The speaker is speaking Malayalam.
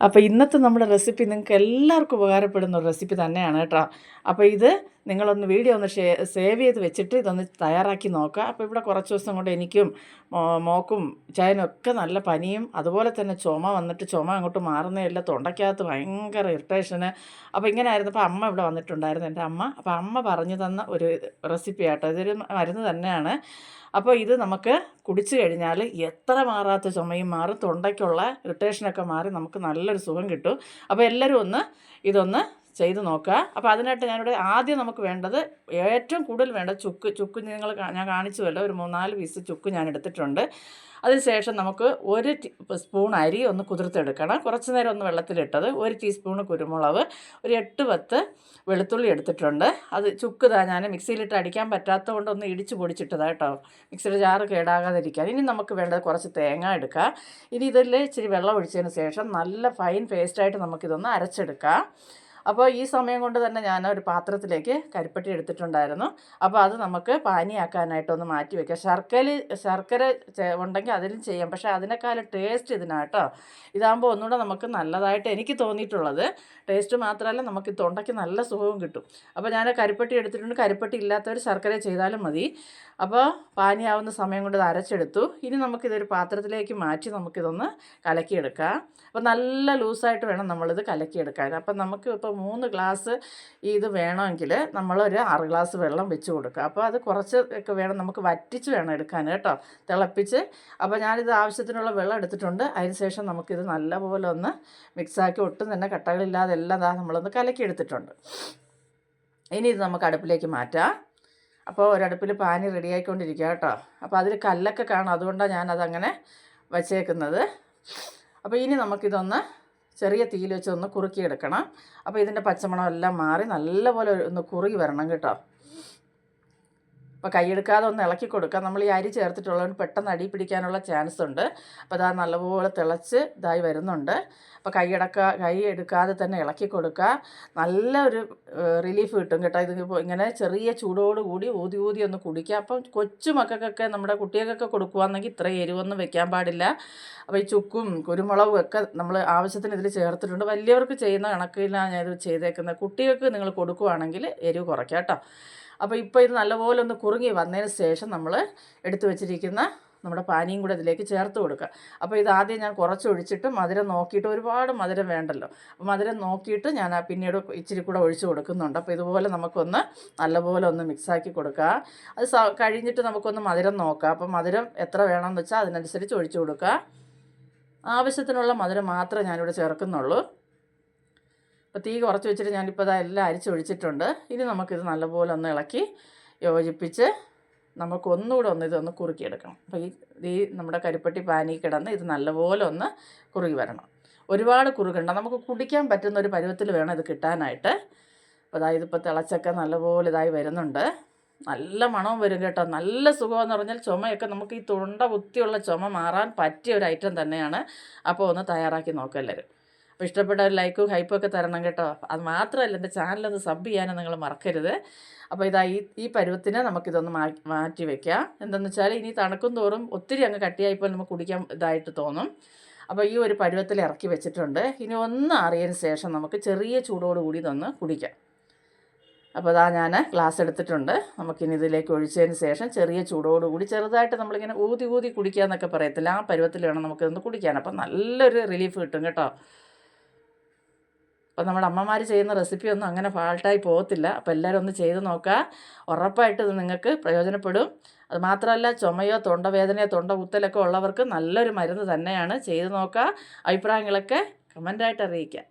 അപ്പോൾ ഇന്നത്തെ നമ്മുടെ റെസിപ്പി നിങ്ങൾക്ക് എല്ലാവർക്കും ഉപകാരപ്പെടുന്ന ഒരു റെസിപ്പി തന്നെയാണ് കേട്ടോ. അപ്പോൾ ഇത് നിങ്ങളൊന്ന് വീഡിയോ ഒന്ന് സേവ് ചെയ്ത് വെച്ചിട്ട് ഇതൊന്ന് തയ്യാറാക്കി നോക്കുക. അപ്പോൾ ഇവിടെ കുറച്ച് ദിവസം കൊണ്ട് എനിക്കും മോക്കും ചായനൊക്കെ നല്ല പനിയും അതുപോലെ തന്നെ ചുമ വന്നിട്ട് ചുമ അങ്ങോട്ട് മാറുന്നതല്ല, തൊണ്ടയ്ക്കകത്ത് ഭയങ്കര ഇറിറ്റേഷന്. അപ്പോൾ ഇങ്ങനെ ആയിരുന്നപ്പോൾ അമ്മ ഇവിടെ വന്നിട്ടുണ്ടായിരുന്നു, എൻ്റെ അമ്മ. അപ്പോൾ അമ്മ പറഞ്ഞു തന്ന ഒരു റെസിപ്പി ആട്ടോ, ഇതൊരു മരുന്ന് തന്നെയാണ്. അപ്പോൾ ഇത് നമുക്ക് കുടിച്ചു കഴിഞ്ഞാൽ എത്ര മാറാത്ത ചുമയും മാറും, തൊണ്ടയ്ക്കുള്ള ഇറിറ്റേഷനൊക്കെ മാറി നമുക്ക് നല്ലൊരു സുഖം കിട്ടും. അപ്പോൾ എല്ലാവരും ഇതൊന്ന് ചെയ്ത് നോക്കുക. അപ്പോൾ അതിനായിട്ട് ഞാനിവിടെ ആദ്യം നമുക്ക് വേണ്ടത്, ഏറ്റവും കൂടുതൽ വേണ്ടത് ചുക്ക് ഞാൻ കാണിച്ചുവല്ലോ, ഒരു 3-4 പീസ് ചുക്ക് ഞാൻ എടുത്തിട്ടുണ്ട്. അതിനുശേഷം നമുക്ക് 1 സ്പൂൺ അരി ഒന്ന് കുതിർത്തെടുക്കണം, കുറച്ച് നേരം ഒന്ന് വെള്ളത്തിലിട്ടത്. 1 ടീസ്പൂണ് കുരുമുളക്, ഒരു 8-10 വെളുത്തുള്ളി എടുത്തിട്ടുണ്ട്. അത് ചുക്ക് ഞാൻ മിക്സിയിലിട്ട് അടിക്കാൻ പറ്റാത്തത് കൊണ്ട് ഒന്ന് ഇടിച്ച് പൊടിച്ചിട്ടതാണ് കേട്ടോ, മിക്സിയുടെ ജാറ് കേടാകാതിരിക്കാൻ. ഇനി നമുക്ക് വേണ്ടത് കുറച്ച് തേങ്ങ എടുക്കുക. ഇനി ഇതിൽ ഇച്ചിരി വെള്ളം ഒഴിച്ചതിന് ശേഷം നല്ല ഫൈൻ പേസ്റ്റായിട്ട് നമുക്കിതൊന്ന് അരച്ചെടുക്കാം. അപ്പോൾ ഈ സമയം കൊണ്ട് തന്നെ ഞാൻ ഒരു പാത്രത്തിലേക്ക് കരിപ്പട്ടി എടുത്തിട്ടുണ്ടായിരുന്നു. അപ്പോൾ അത് നമുക്ക് പാനിയാക്കാനായിട്ടൊന്ന് മാറ്റി വയ്ക്കാം. ശർക്കര ഉണ്ടെങ്കിൽ അതിലും ചെയ്യാം, പക്ഷേ അതിനേക്കാളും ടേസ്റ്റ് ഇതിനാട്ടോ. ഇതാകുമ്പോൾ ഒന്നുകൂടെ നമുക്ക് നല്ലതായിട്ട് എനിക്ക് തോന്നിയിട്ടുള്ളത്. ടേസ്റ്റ് മാത്രമല്ല, നമുക്ക് തൊണ്ടയ്ക്ക് നല്ല സുഖവും കിട്ടും. അപ്പോൾ ഞാൻ കരിപ്പട്ടി എടുത്തിട്ടുണ്ട്. കരിപ്പട്ടി ഇല്ലാത്തവർ ശർക്കര ചെയ്താലും മതി. അപ്പോൾ പാനിയാവുന്ന സമയം കൊണ്ട് ഇത് അരച്ചെടുത്തു. ഇനി നമുക്കിതൊരു പാത്രത്തിലേക്ക് മാറ്റി നമുക്കിതൊന്ന് കലക്കിയെടുക്കാം. അപ്പോൾ നല്ല ലൂസായിട്ട് വേണം നമ്മളിത് കലക്കിയെടുക്കാൻ. അപ്പം നമുക്ക് ഇപ്പോൾ 3 ഗ്ലാസ് ഇത് വേണമെങ്കിൽ നമ്മളൊരു 6 ഗ്ലാസ് വെള്ളം വെച്ച് കൊടുക്കുക. അപ്പോൾ അത് കുറച്ച് ഒക്കെ വേണം, നമുക്ക് വറ്റിച്ച് വേണം എടുക്കാൻ കേട്ടോ, തിളപ്പിച്ച്. അപ്പോൾ ഞാനിത് ആവശ്യത്തിനുള്ള വെള്ളം എടുത്തിട്ടുണ്ട്. അതിന് ശേഷം നമുക്കിത് നല്ലപോലെ ഒന്ന് മിക്സാക്കി ഒട്ടും തന്നെ കട്ടകളില്ലാതെ എല്ലാം നമ്മളൊന്ന് കലക്കിയെടുത്തിട്ടുണ്ട്. ഇനി ഇത് നമുക്ക് അടുപ്പിലേക്ക് മാറ്റാം. അപ്പോൾ ഒരടുപ്പിൽ പാനി റെഡിയായിക്കൊണ്ടിരിക്കുക കേട്ടോ. അപ്പോൾ അതിൽ കല്ലൊക്കെ കാണും, അതുകൊണ്ടാണ് ഞാനതങ്ങനെ വച്ചേക്കുന്നത്. അപ്പോൾ ഇനി നമുക്കിതൊന്ന് ചെറിയ തീയിൽ വെച്ച് ഒന്ന് കുറുക്കിയെടുക്കണം. അപ്പോൾ ഇതിൻ്റെ പച്ചമണം എല്ലാം മാറി നല്ലപോലെ ഒന്ന് കുറുകി വരണം കേട്ടോ. അപ്പോൾ കൈയെടുക്കാതെ ഒന്ന് ഇളക്കി കൊടുക്കുക. നമ്മൾ ഈ അരി ചേർത്തിട്ടുള്ളതുകൊണ്ട് പെട്ടെന്ന് അടി പിടിക്കാനുള്ള ചാൻസ് ഉണ്ട്. അപ്പോൾ അതാ നല്ലപോലെ തിളച്ച് ഇതായി വരുന്നുണ്ട്. അപ്പോൾ കൈ എടുക്കാതെ തന്നെ ഇളക്കി കൊടുക്കുക. നല്ലൊരു റിലീഫ് കിട്ടും കേട്ടോ. ഇത് ഇങ്ങനെ ചെറിയ ചൂടോടുകൂടി ഊതി ഒന്ന് കുടിക്കുക. അപ്പം കൊച്ചു മക്കൾക്കൊക്കെ, നമ്മുടെ കുട്ടികൾക്കൊക്കെ കൊടുക്കുകയാണെങ്കിൽ ഇത്ര എരിവൊന്നും വെക്കാൻ പാടില്ല. അപ്പോൾ ഈ ചുക്കും കുരുമുളകും ഒക്കെ നമ്മൾ ആവശ്യത്തിന് ഇതിൽ ചേർത്തിട്ടുണ്ട്. വലിയവർക്ക് ചെയ്യുന്ന കണക്കിലാണ് ഞാൻ ഇത് ചെയ്തേക്കുന്നത്. കുട്ടികൾക്ക് നിങ്ങൾ കൊടുക്കുകയാണെങ്കിൽ എരിവ് കുറയ്ക്കാം കേട്ടോ. അപ്പോൾ ഇപ്പോൾ ഇത് നല്ലപോലെ ഒന്ന് കുറുങ്ങി വന്നതിന് ശേഷം നമ്മൾ എടുത്തു വെച്ചിരിക്കുന്ന നമ്മുടെ പാനിയും കൂടെ ഇതിലേക്ക് ചേർത്ത് കൊടുക്കുക. അപ്പോൾ ഇത് ആദ്യം ഞാൻ കുറച്ച് ഒഴിച്ചിട്ട് മധുരം നോക്കിയിട്ട്, ഒരുപാട് മധുരം വേണ്ടല്ലോ, അപ്പോൾ മധുരം നോക്കിയിട്ട് ഞാൻ പിന്നീട് ഇച്ചിരി കൂടെ ഒഴിച്ച് കൊടുക്കുന്നുണ്ട്. അപ്പോൾ ഇതുപോലെ നമുക്കൊന്ന് നല്ലപോലെ ഒന്ന് മിക്സാക്കി കൊടുക്കുക. അത് കഴിഞ്ഞിട്ട് നമുക്കൊന്ന് മധുരം നോക്കാം. അപ്പോൾ മധുരം എത്ര വേണമെന്ന് വെച്ചാൽ അതിനനുസരിച്ച് ഒഴിച്ച് കൊടുക്കുക. ആവശ്യത്തിനുള്ള മധുരം മാത്രമേ ഞാനിവിടെ ചേർക്കുന്നുള്ളൂ. അപ്പോൾ തീ കുറച്ച് വെച്ചിട്ട് ഞാനിപ്പോൾ എല്ലാം അരിച്ചൊഴിച്ചിട്ടുണ്ട്. ഇനി നമുക്കിത് നല്ലപോലെ ഒന്ന് ഇളക്കി യോജിപ്പിച്ച് നമുക്കൊന്നുകൂടെ ഇതൊന്ന് കുറുക്കിയെടുക്കണം. അപ്പോൾ ഈ നമ്മുടെ കരിപ്പട്ടി പാനി കിടന്ന് ഇത് നല്ലപോലെ ഒന്ന് കുറുകി വരണം. ഒരുപാട് കുറുകണ്ട, നമുക്ക് കുടിക്കാൻ പറ്റുന്ന ഒരു പരുവത്തിൽ വേണം ഇത് കിട്ടാനായിട്ട്. അപ്പോൾ ഇതിപ്പോൾ തിളച്ചൊക്കെ നല്ലപോലെ ഇതായി വരുന്നുണ്ട്. നല്ല മണവും വരും കേട്ടോ. നല്ല സുഖമെന്ന് പറഞ്ഞാൽ ചുമയൊക്കെ നമുക്ക് ഈ തൊണ്ട കുത്തിയുള്ള ചുമ മാറാൻ പറ്റിയ ഒരു ഐറ്റം തന്നെയാണ്. അപ്പോൾ ഒന്ന് തയ്യാറാക്കി നോക്കുക എല്ലാവരും. അപ്പോൾ ഇഷ്ടപ്പെട്ട ഒരു ലൈക്കും ഹൈപ്പും ഒക്കെ തരണം കേട്ടോ. അത് മാത്രമല്ല, എൻ്റെ ചാനലൊന്ന് സബ് ചെയ്യാനും നിങ്ങൾ മറക്കരുത്. അപ്പോൾ ഈ പരുവത്തിന് നമുക്കിതൊന്ന് മാറ്റി വയ്ക്കാം. എന്തെന്ന് വെച്ചാൽ ഇനി തണുക്കും തോറും ഒത്തിരി അങ്ങ് കട്ടിയായിപ്പോൾ നമുക്ക് കുടിക്കാൻ ഇതായിട്ട് തോന്നും. അപ്പോൾ ഈ ഒരു പരുവത്തിൽ ഇറക്കി വെച്ചിട്ടുണ്ട്. ഇനി ഒന്ന് അറിയതിന് ശേഷം നമുക്ക് ചെറിയ ചൂടോടുകൂടി ഇതൊന്ന് കുടിക്കാം. അപ്പോൾ ഞാൻ ഗ്ലാസ് എടുത്തിട്ടുണ്ട്. നമുക്കിനി ഇതിലേക്ക് ഒഴിച്ചതിന് ശേഷം ചെറിയ ചൂടോടുകൂടി ചെറുതായിട്ട് നമ്മളിങ്ങനെ ഊതി കുടിക്കുക എന്നൊക്കെ പറയത്തില്ല, ആ പരുവത്തിൽ വേണം നമുക്കിതൊന്ന് കുടിക്കാൻ. അപ്പോൾ നല്ലൊരു റിലീഫ് കിട്ടും കേട്ടോ. അപ്പോൾ നമ്മുടെ അമ്മമാർ ചെയ്യുന്ന റെസിപ്പിയൊന്നും അങ്ങനെ ഫാൾട്ടായി പോകത്തില്ല. അപ്പോൾ എല്ലാവരും ഒന്ന് ചെയ്ത് നോക്കുക. ഉറപ്പായിട്ട് ഇത് നിങ്ങൾക്ക് പ്രയോജനപ്പെടും. അത് മാത്രമല്ല, ചുമയോ തൊണ്ടവേദനയോ തൊണ്ട കുത്തലൊക്കെ ഉള്ളവർക്ക് നല്ലൊരു മരുന്ന് തന്നെയാണ്. ചെയ്ത് നോക്കുക. അഭിപ്രായങ്ങളൊക്കെ കമൻ്റായിട്ട് അറിയിക്കുക.